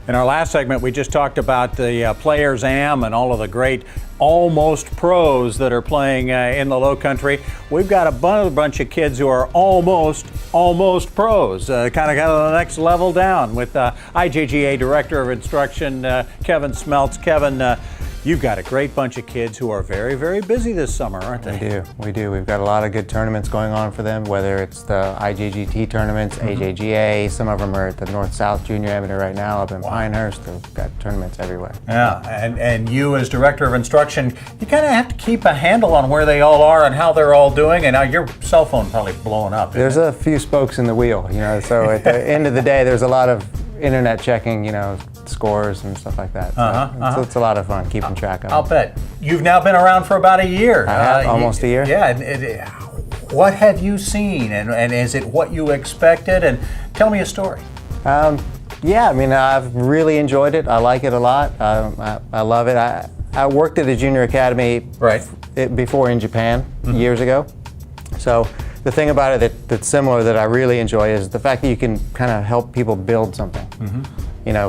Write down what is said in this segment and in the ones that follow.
In our last segment, we just talked about the Players Am and all of the great almost pros that are playing in the Low Country. We've got a bunch of kids who are almost pros, kind of the next level down with IJGA Director of Instruction, Kevin Smeltz. Kevin, you've got a great bunch of kids who are very, very busy this summer, aren't they? We do. We've got a lot of good tournaments going on for them, whether it's the IJGT tournaments, IJGA, some of them are at the North-South Junior Amateur right now up in Pinehurst. They've got tournaments everywhere. Yeah, and you as Director of Instruction, you kind of have to keep a handle on where they all are and how they're all doing, and now your cell phone probably blowing up. There's a few spokes in the wheel, so at the end of the day, there's a lot of internet checking, scores and stuff like that. So it's a lot of fun keeping track of I'll bet. You've now been around for about a year. I have, almost a year. Yeah. What have you seen, and is it what you expected? And tell me a story. Yeah, I've really enjoyed it. I like it a lot. I love it. I worked at a junior academy before in Japan years ago. So the thing about it that's similar that I really enjoy is the fact that you can kind of help people build something.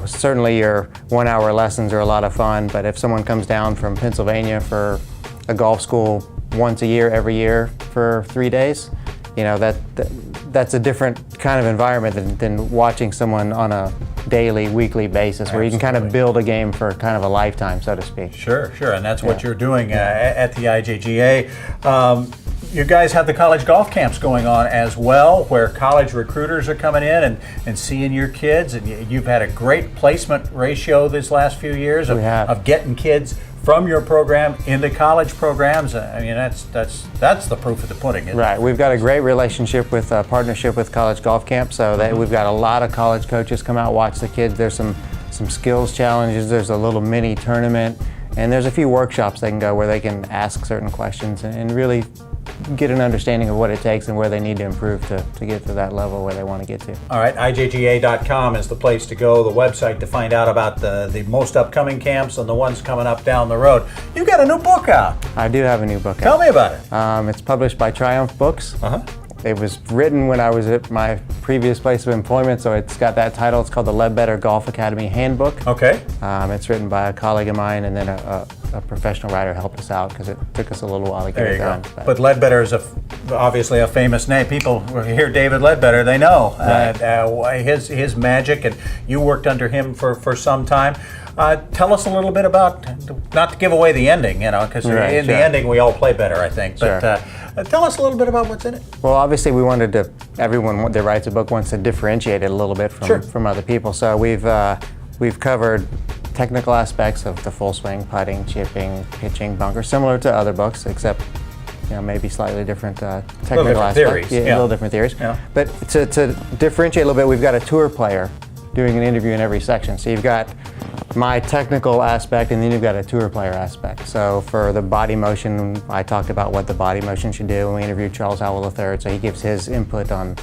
Certainly your 1 hour lessons are a lot of fun, but if someone comes down from Pennsylvania for a golf school once a year, every year for 3 days, that's a different kind of environment than watching someone on a daily, weekly basis where you can kind of build a game for kind of a lifetime, so to speak. Sure, and that's what you're doing at the IJGA. You guys have the college golf camps going on as well, where college recruiters are coming in and seeing your kids, and you've had a great placement ratio this last few years of getting kids from your program into college programs. That's the proof of the pudding, isn't it? Right. We've got a great relationship with partnership with College Golf Camp, so that we've got a lot of college coaches come out, watch the kids. There's some skills challenges. There's a little mini tournament, and there's a few workshops they can go where they can ask certain questions and really get an understanding of what it takes and where they need to improve to get to that level where they want to get to. All right, IJGA.com is the place to go, the website to find out about the most upcoming camps and the ones coming up down the road. You've got a new book out. I do have a new book out. Tell me about it. It's published by Triumph Books. It was written when I was at my previous place of employment, so it's got that title. It's called the Ledbetter Golf Academy Handbook. Okay. It's written by a colleague of mine, and then a professional writer helped us out because it took us a little while to get it done. But Ledbetter is obviously a famous name. People hear David Ledbetter, they know his magic, and you worked under him for some time. Tell us a little bit about, not to give away the ending, because the ending we all play better, I think. But tell us a little bit about what's in it. Well, obviously we wanted to, everyone that writes a book wants to differentiate it a little bit from other people. So we've covered technical aspects of the full swing, putting, chipping, pitching, bunker, similar to other books, except maybe slightly different technical aspects. A little different theories. Yeah. But to differentiate a little bit, we've got a tour player doing an interview in every section. So you've got my technical aspect, and then you've got a tour player aspect. So for the body motion, I talked about what the body motion should do, and we interviewed Charles Howell III, so he gives his input on,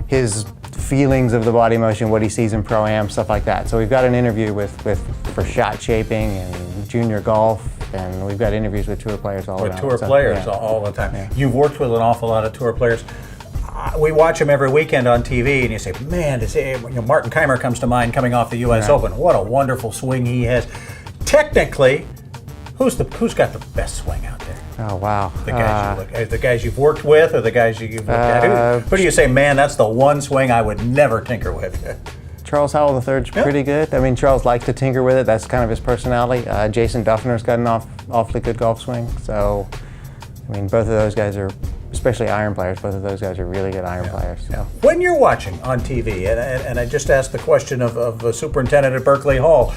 his feelings of the body motion, what he sees in Pro-Am, stuff like that. So we've got an interview for shot shaping and junior golf, and we've got interviews with tour players all around. With tour players all the time. Yeah. You've worked with an awful lot of tour players. We watch him every weekend on TV, and you say, man, Martin Keimer comes to mind coming off the U.S. Open. What a wonderful swing he has. Technically, who's got the best swing out there? Oh, wow. The guys you've worked with, or the guys you've looked at? Who do you say, man, that's the one swing I would never tinker with? Charles Howell III is pretty good. Charles likes to tinker with it. That's kind of his personality. Jason Duffner's got an awfully good golf swing. So, both of those guys are, especially iron players, both of those guys are really good iron players. So. When you're watching on TV, and I just asked the question of the superintendent at Berkeley Hall,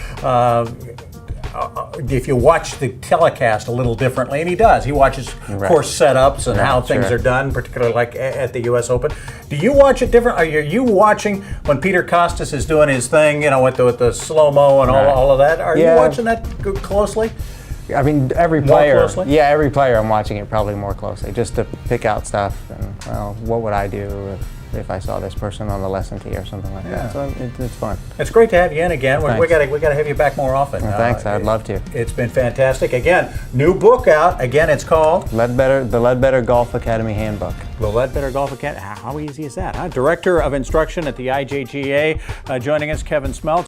if you watch the telecast a little differently, and he does. He watches course setups and how things are done, particularly like at the U.S. Open. Do you watch it different? Are you watching when Peter Kostis is doing his thing, with the slow-mo and all of that? Are you watching that closely? Every player. Yeah, every player I'm watching it probably more closely, just to pick out stuff and, what would I do if I saw this person on the lesson tee or something like that. So it's fun. It's great to have you in again. We got to have you back more often. Well, thanks. I'd love to. It's been fantastic. Again, new book out. Again, it's called the Ledbetter Golf Academy Handbook. The Ledbetter Golf Academy. How easy is that? Director of Instruction at the IJGA, joining us, Kevin Smeltz.